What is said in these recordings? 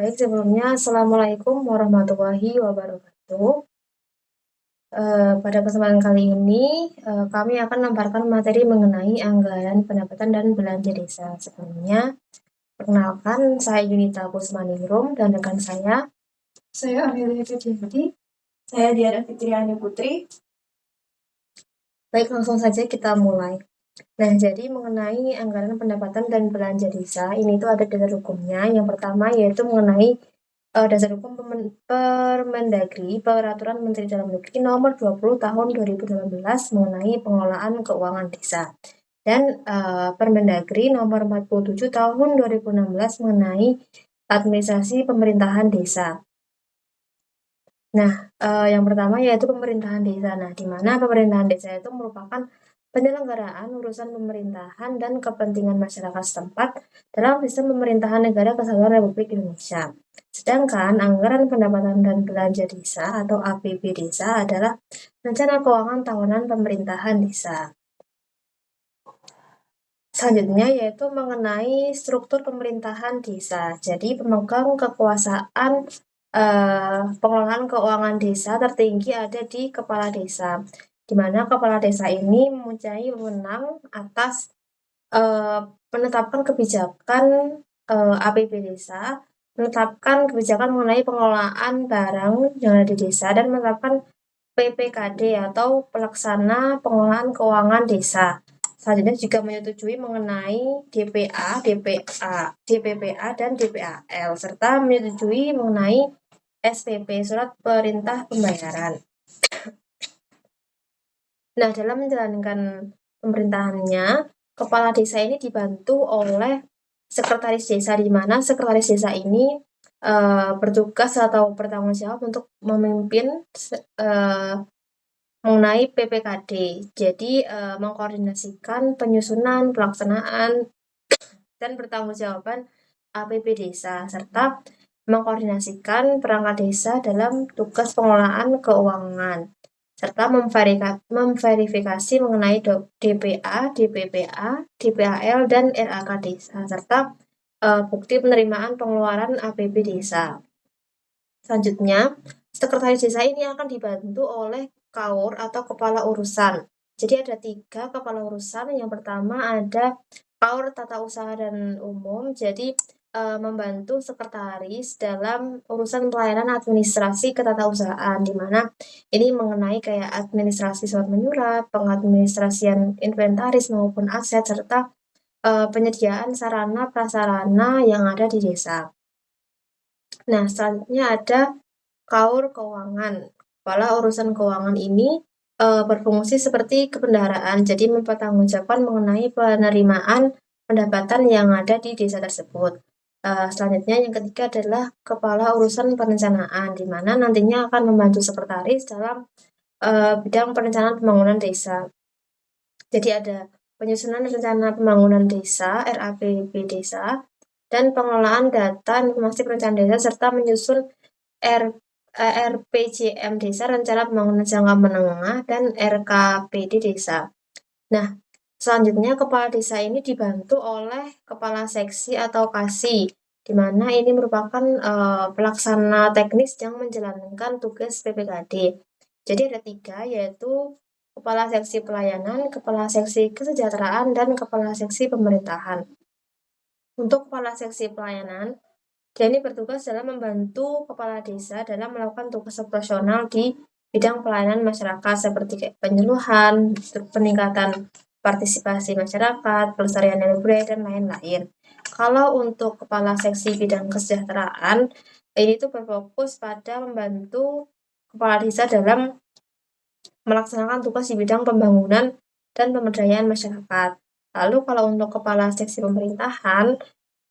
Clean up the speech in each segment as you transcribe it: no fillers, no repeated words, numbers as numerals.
Baik, sebelumnya Assalamualaikum warahmatullahi wabarakatuh. Pada kesempatan kali ini, kami akan memaparkan materi mengenai anggaran pendapatan dan belanja desa. Sebelumnya, perkenalkan saya Yunita Kusmaningrum dan rekan saya Amelia Fitriani. Saya Diana Fitriani Putri. Baik, langsung saja kita mulai. Nah, jadi mengenai anggaran pendapatan dan belanja desa, ini tuh ada dasar hukumnya. Yang pertama yaitu mengenai dasar hukum Permendagri, Peraturan Menteri Dalam Negeri Nomor 20 Tahun 2018 mengenai pengelolaan keuangan desa. Dan Permendagri Nomor 47 Tahun 2016 mengenai administrasi pemerintahan desa. Nah, yang pertama yaitu pemerintahan desa. Nah, di mana pemerintahan desa itu merupakan penyelenggaraan urusan pemerintahan dan kepentingan masyarakat setempat dalam sistem pemerintahan negara kesatuan Republik Indonesia. Sedangkan anggaran pendapatan dan belanja desa atau APB desa adalah rencana keuangan tahunan pemerintahan desa. Selanjutnya yaitu mengenai struktur pemerintahan desa. Jadi pemegang kekuasaan pengelolaan keuangan desa tertinggi ada di kepala desa, di mana kepala desa ini mempunyai wewenang atas menetapkan kebijakan APB desa, menetapkan kebijakan mengenai pengelolaan barang yang ada di desa, dan menetapkan PPKD atau pelaksana pengelolaan keuangan desa. Selanjutnya juga menyetujui mengenai DPPA dan DPAL, serta menyetujui mengenai SPP, Surat Perintah Pembayaran. Nah, dalam menjalankan pemerintahannya, kepala desa ini dibantu oleh sekretaris desa, di mana sekretaris desa ini bertugas atau bertanggung jawab untuk memimpin mengenai PPKD. Jadi mengkoordinasikan penyusunan, pelaksanaan, dan pertanggungjawaban APB desa, serta mengkoordinasikan perangkat desa dalam tugas pengelolaan keuangan, serta memverifikasi mengenai DPA, DPPA, DPAL, dan RAK desa, serta bukti penerimaan pengeluaran APB desa. Selanjutnya, sekretaris desa ini akan dibantu oleh KAUR atau kepala urusan. Jadi ada 3 kepala urusan. Yang pertama ada KAUR Tata Usaha dan Umum. Jadi membantu sekretaris dalam urusan pelayanan administrasi ketatausahaan, di mana ini mengenai kayak administrasi surat menyurat, pengadministrasian inventaris maupun aset, serta penyediaan sarana prasarana yang ada di desa. Nah, selanjutnya ada KAUR Keuangan. Kepala urusan keuangan ini berfungsi seperti kebendaharaan, jadi mempertanggungjawabkan mengenai penerimaan pendapatan yang ada di desa tersebut. Selanjutnya yang ketiga adalah kepala urusan perencanaan, di mana nantinya akan membantu sekretaris dalam bidang perencanaan pembangunan desa. Jadi ada penyusunan rencana pembangunan desa, RAPB desa, dan pengelolaan data informasi perencanaan desa, serta menyusun RPJM desa, rencana pembangunan jangka menengah, dan RKPD desa. Nah, selanjutnya kepala desa ini dibantu oleh kepala seksi atau KASI, di mana ini merupakan pelaksana teknis yang menjalankan tugas PPKD. Jadi ada 3, yaitu kepala seksi pelayanan, kepala seksi kesejahteraan, dan kepala seksi pemerintahan. Untuk kepala seksi pelayanan, dia ini bertugas dalam membantu kepala desa dalam melakukan tugas operasional di bidang pelayanan masyarakat seperti penyuluhan, peningkatan partisipasi masyarakat, pelestarian nilai budaya, dan lain-lain. Kalau untuk kepala seksi bidang kesejahteraan, ini tuh berfokus pada membantu kepala desa dalam melaksanakan tugas di bidang pembangunan dan pemberdayaan masyarakat. Lalu kalau untuk kepala seksi pemerintahan,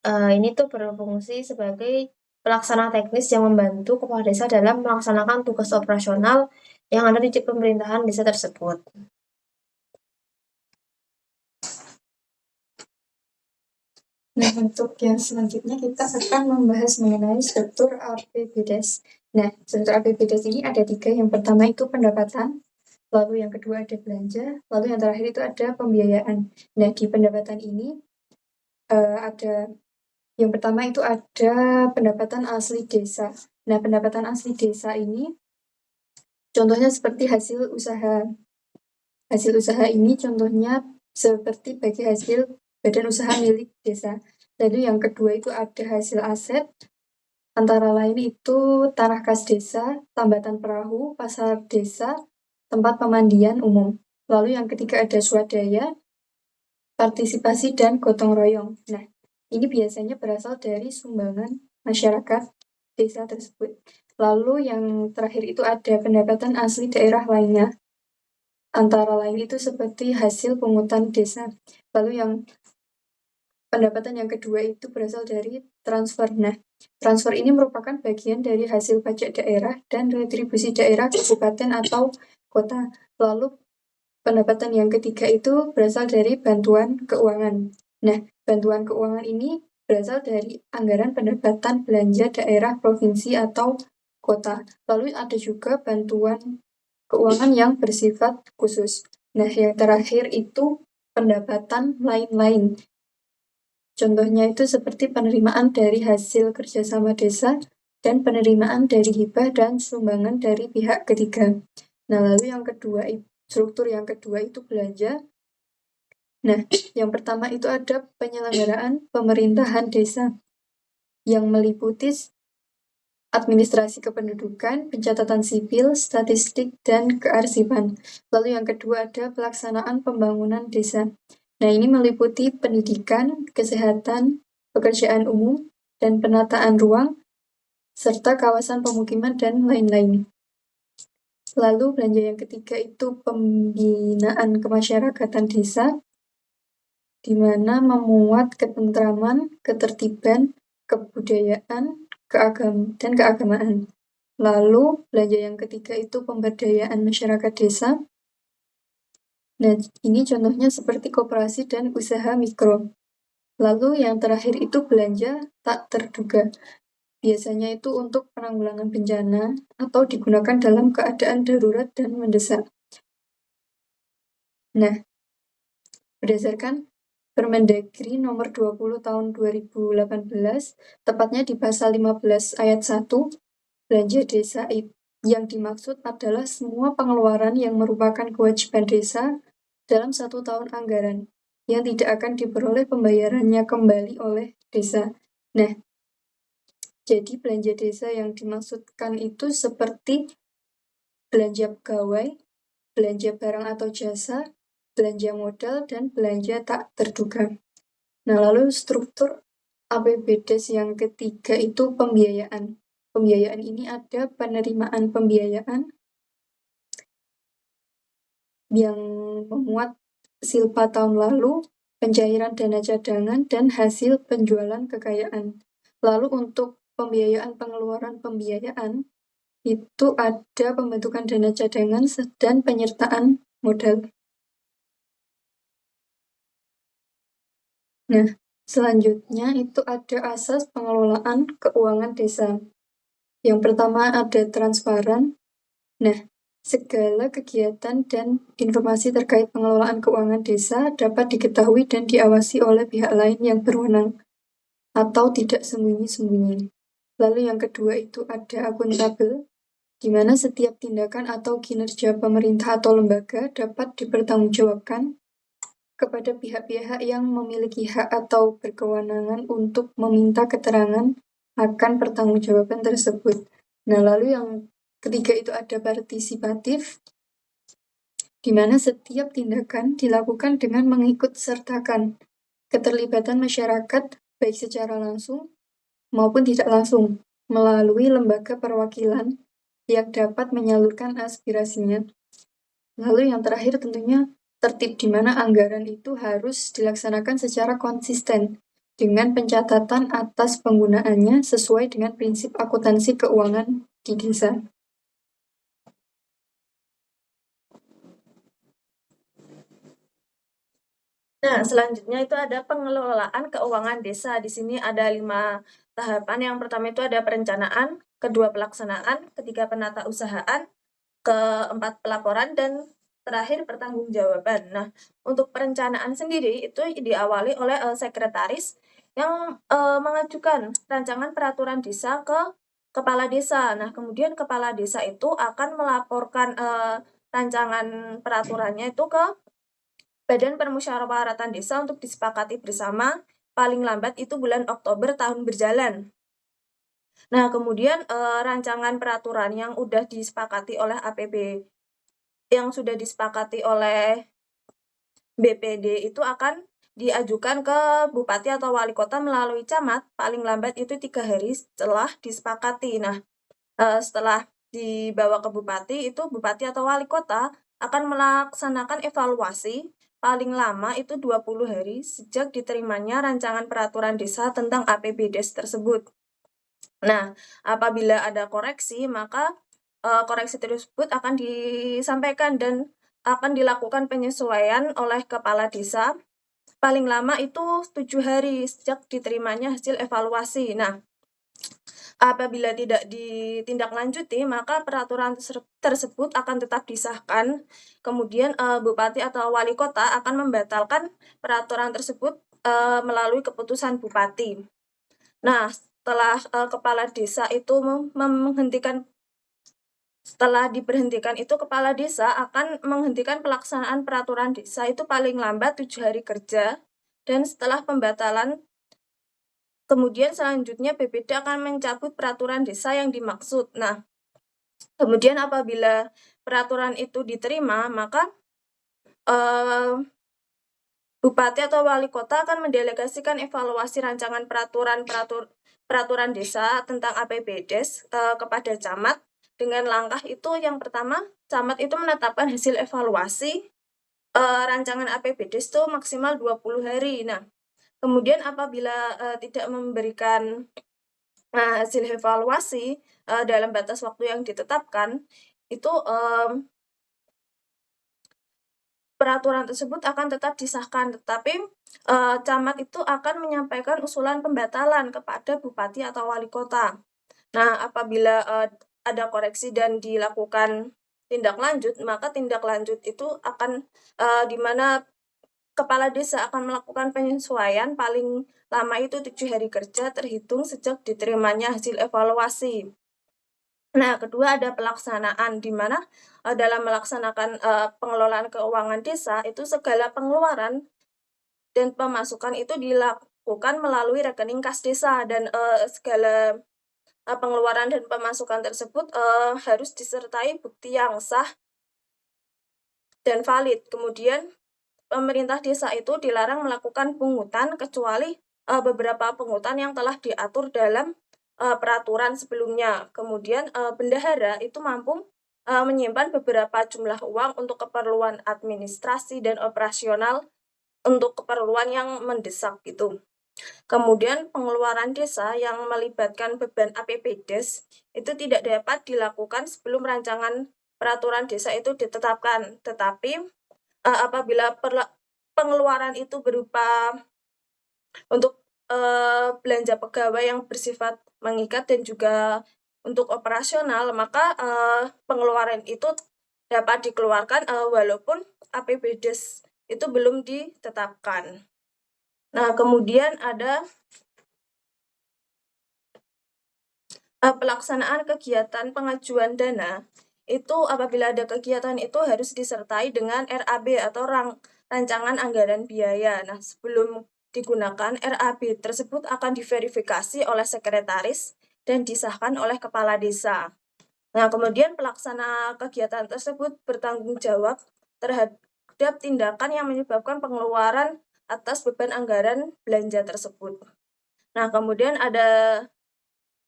ini tuh berfungsi sebagai pelaksana teknis yang membantu kepala desa dalam melaksanakan tugas operasional yang ada di pemerintahan desa tersebut. Nah, untuk yang selanjutnya kita akan membahas mengenai struktur APBDes. Nah, struktur APBDes ini ada 3. Yang pertama itu pendapatan, lalu yang kedua ada belanja, lalu yang terakhir itu ada pembiayaan. Nah, di pendapatan ini ada Yang pertama itu ada pendapatan asli desa. Nah, pendapatan asli desa ini contohnya seperti hasil usaha. Hasil usaha ini contohnya seperti bagi hasil badan usaha milik desa. Lalu yang kedua itu ada hasil aset, antara lain itu tanah kas desa, tambatan perahu, pasar desa, tempat pemandian umum. Lalu yang ketiga ada swadaya, partisipasi dan gotong royong. Nah, ini biasanya berasal dari sumbangan masyarakat desa tersebut. Lalu yang terakhir itu ada pendapatan asli daerah lainnya. Antara lain itu seperti hasil pungutan desa. Lalu yang pendapatan yang kedua itu berasal dari transfer. Nah, transfer ini merupakan bagian dari hasil pajak daerah dan retribusi daerah, kabupaten atau kota. Lalu pendapatan yang ketiga itu berasal dari bantuan keuangan. Nah, bantuan keuangan ini berasal dari anggaran pendapatan belanja daerah, provinsi, atau kota. Lalu ada juga bantuan keuangan yang bersifat khusus. Nah, yang terakhir itu pendapatan lain-lain. Contohnya itu seperti penerimaan dari hasil kerjasama desa dan penerimaan dari hibah dan sumbangan dari pihak ketiga. Nah, lalu yang kedua, struktur yang kedua itu belanja. Nah, yang pertama itu ada penyelenggaraan pemerintahan desa yang meliputi administrasi kependudukan, pencatatan sipil, statistik, dan kearsipan. Lalu yang kedua ada pelaksanaan pembangunan desa. Nah, ini meliputi pendidikan, kesehatan, pekerjaan umum, dan penataan ruang, serta kawasan pemukiman dan lain-lain. Lalu belanja yang ketiga itu pembinaan kemasyarakatan desa, di mana memuat ketentraman, ketertiban, kebudayaan, dan keagamaan. Lalu belanja yang ketiga itu pemberdayaan masyarakat desa. Nah, ini contohnya seperti koperasi dan usaha mikro. Lalu yang terakhir itu belanja tak terduga. Biasanya itu untuk penanggulangan bencana atau digunakan dalam keadaan darurat dan mendesak. Nah, berdasarkan Permendagri nomor 20 tahun 2018, tepatnya di pasal 15 ayat 1, belanja desa yang dimaksud adalah semua pengeluaran yang merupakan kewajiban desa dalam 1 tahun anggaran, yang tidak akan diperoleh pembayarannya kembali oleh desa. Nah, jadi belanja desa yang dimaksudkan itu seperti belanja pegawai, belanja barang atau jasa, belanja modal, dan belanja tak terduga. Nah, lalu struktur APBDes yang ketiga itu pembiayaan. Pembiayaan ini ada penerimaan pembiayaan yang memuat silpa tahun lalu, pencairan dana cadangan, dan hasil penjualan kekayaan. Lalu untuk pembiayaan pengeluaran pembiayaan, itu ada pembentukan dana cadangan dan penyertaan modal. Nah, selanjutnya itu ada asas pengelolaan keuangan desa. Yang pertama ada transparan. Nah, segala kegiatan dan informasi terkait pengelolaan keuangan desa dapat diketahui dan diawasi oleh pihak lain yang berwenang atau tidak sembunyi-sembunyi. Lalu yang kedua itu ada akuntabel, di mana setiap tindakan atau kinerja pemerintah atau lembaga dapat dipertanggungjawabkan kepada pihak-pihak yang memiliki hak atau berkewenangan untuk meminta keterangan akan pertanggungjawaban tersebut. Nah, lalu yang ketiga itu ada partisipatif, di mana setiap tindakan dilakukan dengan mengikut sertakan keterlibatan masyarakat baik secara langsung maupun tidak langsung melalui lembaga perwakilan yang dapat menyalurkan aspirasinya. Lalu yang terakhir tentunya tertib, di mana anggaran itu harus dilaksanakan secara konsisten dengan pencatatan atas penggunaannya sesuai dengan prinsip akuntansi keuangan di desa. Nah, selanjutnya itu ada pengelolaan keuangan desa. Di sini ada 5 tahapan. Yang pertama itu ada perencanaan, kedua pelaksanaan, ketiga penata usahaan, keempat pelaporan, dan terakhir pertanggungjawaban. Nah, untuk perencanaan sendiri itu diawali oleh sekretaris yang mengajukan rancangan peraturan desa ke kepala desa. Nah, kemudian kepala desa itu akan melaporkan rancangan peraturannya itu ke Badan Permusyawaratan Desa untuk disepakati bersama, paling lambat itu bulan Oktober tahun berjalan. Nah, kemudian rancangan peraturan yang udah disepakati oleh APB, yang sudah disepakati oleh BPD itu akan diajukan ke bupati atau wali kota melalui camat, paling lambat itu 3 hari setelah disepakati. Nah, setelah dibawa ke bupati, itu bupati atau wali kota akan melaksanakan evaluasi paling lama itu 20 hari sejak diterimanya rancangan peraturan desa tentang APBDes tersebut. Nah, apabila ada koreksi, maka koreksi tersebut akan disampaikan dan akan dilakukan penyesuaian oleh kepala desa paling lama itu 7 hari sejak diterimanya hasil evaluasi. Nah, apabila tidak ditindaklanjuti, maka peraturan tersebut akan tetap disahkan. Kemudian bupati atau wali kota akan membatalkan peraturan tersebut melalui keputusan bupati. Nah, setelah kepala desa itu setelah diberhentikan itu kepala desa akan menghentikan pelaksanaan peraturan desa itu paling lambat 7 hari kerja, dan setelah pembatalan kemudian selanjutnya BPD akan mencabut peraturan desa yang dimaksud. Nah, kemudian apabila peraturan itu diterima, maka bupati atau wali kota akan mendelegasikan evaluasi rancangan peraturan desa tentang APBDes kepada camat. Dengan langkah itu yang pertama, camat itu menetapkan hasil evaluasi rancangan APBDes itu maksimal 20 hari. Nah, kemudian apabila tidak memberikan hasil evaluasi dalam batas waktu yang ditetapkan, itu peraturan tersebut akan tetap disahkan, tetapi camat itu akan menyampaikan usulan pembatalan kepada bupati atau wali kota. Nah, apabila ada koreksi dan dilakukan tindak lanjut, maka tindak lanjut itu akan di mana kepala desa akan melakukan penyesuaian paling lama itu 7 hari kerja terhitung sejak diterimanya hasil evaluasi. Nah, kedua ada pelaksanaan, di mana dalam melaksanakan pengelolaan keuangan desa itu segala pengeluaran dan pemasukan itu dilakukan melalui rekening kas desa, dan segala pengeluaran dan pemasukan tersebut harus disertai bukti yang sah dan valid. Kemudian pemerintah desa itu dilarang melakukan pungutan kecuali beberapa pungutan yang telah diatur dalam peraturan sebelumnya. Kemudian bendahara itu mampu menyimpan beberapa jumlah uang untuk keperluan administrasi dan operasional untuk keperluan yang mendesak gitu. Kemudian pengeluaran desa yang melibatkan beban APBDes itu tidak dapat dilakukan sebelum rancangan peraturan desa itu ditetapkan. Tetapi apabila pengeluaran itu berupa untuk belanja pegawai yang bersifat mengikat dan juga untuk operasional, maka pengeluaran itu dapat dikeluarkan walaupun APBDes itu belum ditetapkan. Nah, kemudian ada pelaksanaan kegiatan pengajuan dana. Itu apabila ada kegiatan itu harus disertai dengan RAB atau rancangan anggaran biaya. Nah, sebelum digunakan, RAB tersebut akan diverifikasi oleh sekretaris dan disahkan oleh kepala desa. Nah, kemudian pelaksana kegiatan tersebut bertanggung jawab terhadap tindakan yang menyebabkan pengeluaran atas beban anggaran belanja tersebut. Nah, kemudian ada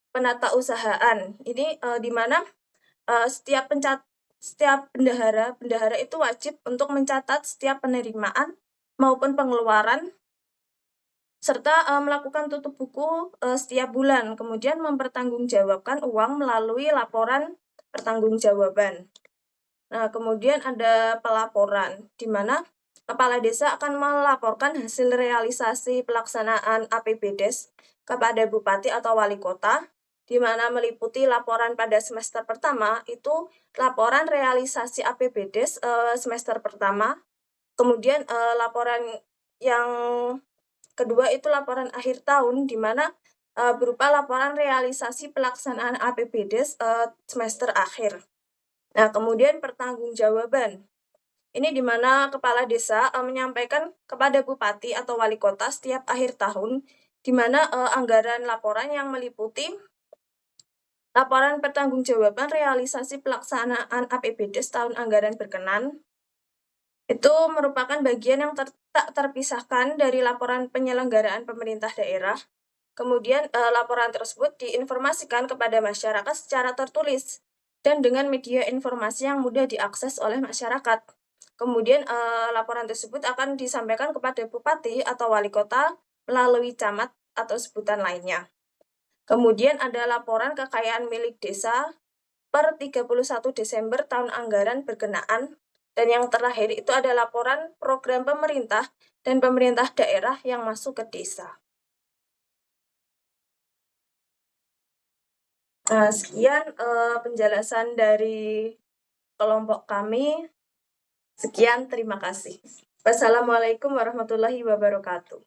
penata usahaan. Ini di mana setiap bendahara itu wajib untuk mencatat setiap penerimaan maupun pengeluaran serta melakukan tutup buku setiap bulan, kemudian mempertanggungjawabkan uang melalui laporan pertanggungjawaban. Nah, kemudian ada pelaporan, di mana kepala desa akan melaporkan hasil realisasi pelaksanaan APBDes kepada bupati atau wali kota, di mana meliputi laporan pada semester pertama, itu laporan realisasi APBDes semester pertama, kemudian laporan yang kedua itu laporan akhir tahun, di mana berupa laporan realisasi pelaksanaan APBD semester akhir. Nah, kemudian pertanggungjawaban. Ini di mana kepala desa menyampaikan kepada bupati atau wali kota setiap akhir tahun, di mana anggaran laporan yang meliputi laporan pertanggungjawaban realisasi pelaksanaan APBD tahun anggaran berkenan, itu merupakan bagian yang tak terpisahkan dari laporan penyelenggaraan pemerintah daerah. Kemudian laporan tersebut diinformasikan kepada masyarakat secara tertulis dan dengan media informasi yang mudah diakses oleh masyarakat. Kemudian laporan tersebut akan disampaikan kepada bupati atau wali kota melalui camat atau sebutan lainnya. Kemudian ada laporan kekayaan milik desa per 31 Desember tahun anggaran berkenaan. Dan yang terakhir itu ada laporan program pemerintah dan pemerintah daerah yang masuk ke desa. Sekian penjelasan dari kelompok kami. Sekian, terima kasih. Wassalamualaikum warahmatullahi wabarakatuh.